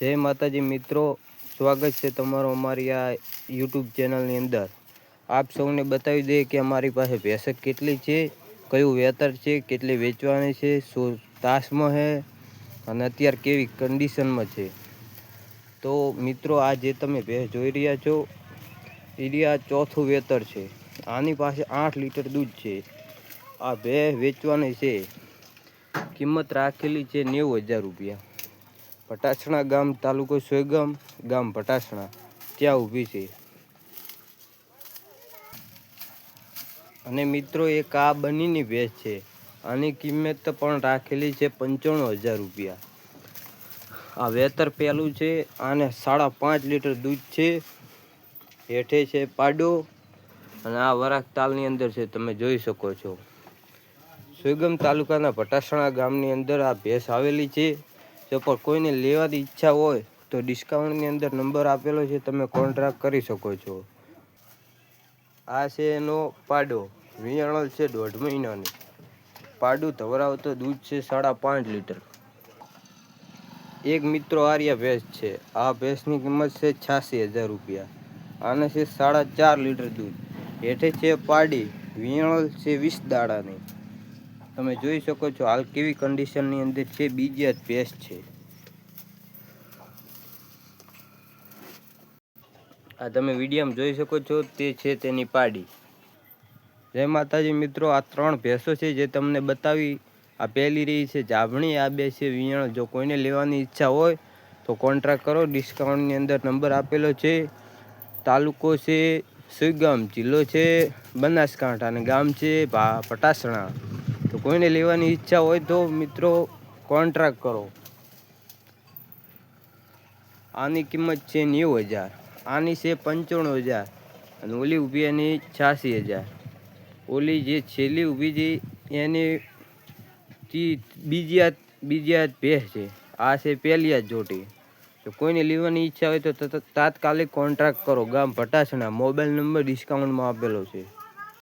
જય માતાજી મિત્રો, સ્વાગત છે તમારો અમારી આ યુટ્યુબ ચેનલની અંદર। આપ સૌને બતાવી દઈએ કે અમારી પાસે ભેંસ કેટલી છે, કયું વેતર છે, કેટલી વેચવાની છે, શું તાસમાં છે અને અત્યારે કેવી કન્ડિશનમાં છે। તો મિત્રો, આ જે તમે ભેંસ જોઈ રહ્યા છો એ આ ચોથું વેતર છે। આની પાસે 8 લીટર દૂધ છે। આ ભેંસ વેચવાની છે, કિંમત રાખેલી છે 90,000 રૂપિયા। પટાસણા ગામ, તાલુકો સોયગામ, ગામ પટાસણા, ત્યાં ઊભી છે। અને મિત્રો, એક આ બનીની ભેંસ છે, આની કિંમત પણ રાખેલી છે 95,000 રૂપિયા। આ વેતર પહેલું છે, આને 5.5 લીટર દૂધ છે। હેઠે છે પાડો અને આ વરાક તાલની અંદર છે, તમે જોઈ શકો છો। સોયગામ તાલુકાના પટાસણા ગામની અંદર આ ભેંસ આવેલી છે। જો પણ કોઈને લેવાની ઈચ્છા હોય તો ડિસ્કાઉન્ટની અંદર નંબર આપેલો છે, તમે કોન્ટ્રાક્ટ કરી શકો છો। આ છે એનો પાડો, વિયાણો છે 1.5 મહિનાની। પાડું ધવરાવતો દૂધ છે 5.5 લીટર। એક મિત્રો આર્યા ભેંસ છે, આ ભેંસની કિંમત છે 86,000 રૂપિયા। આને છે 4.5 લીટર દૂધ। હેઠે છે પાડી, વિયાણો છે 20 દાડાની। તમે જોઈ શકો છો હાલ કેવી કન્ડિશનની અંદર છે, બીજી જ ભેંસ છે। આ તમે વિડીયોમાં જોઈ શકો છો, તે છે તેની પાડી। જય માતાજી મિત્રો, આ 3 ભેંસો છે જે તમને બતાવી। આ પહેલી રહી છે જાભણી, આ 2 છે વિયાણ। જો કોઈને લેવાની ઈચ્છા હોય તો કોન્ટ્રાક્ટ કરો, ડિસ્કાઉન્ટની અંદર નંબર આપેલો છે। તાલુકો છે સોયગામ, જિલ્લો છે બનાસકાંઠા અને ગામ છે પટાસણા। તો કોઈને લેવાની ઈચ્છા હોય તો મિત્રો કોન્ટ્રાક્ટ કરો। આની કિંમત છે 90,000, આની છે 95,000 અને ઓલી ઊભી એની 86,000। ઓલી જે છેલ્લી ઊભી છે એની બીજી ભેંસ છે, આ છે પહેલી જ જોટી। તો કોઈને લેવાની ઈચ્છા હોય તો તાત્કાલિક કોન્ટ્રાક્ટ કરો, ગામ ભટાસણા। મોબાઈલ નંબર ડિસ્કાઉન્ટમાં આપેલો છે।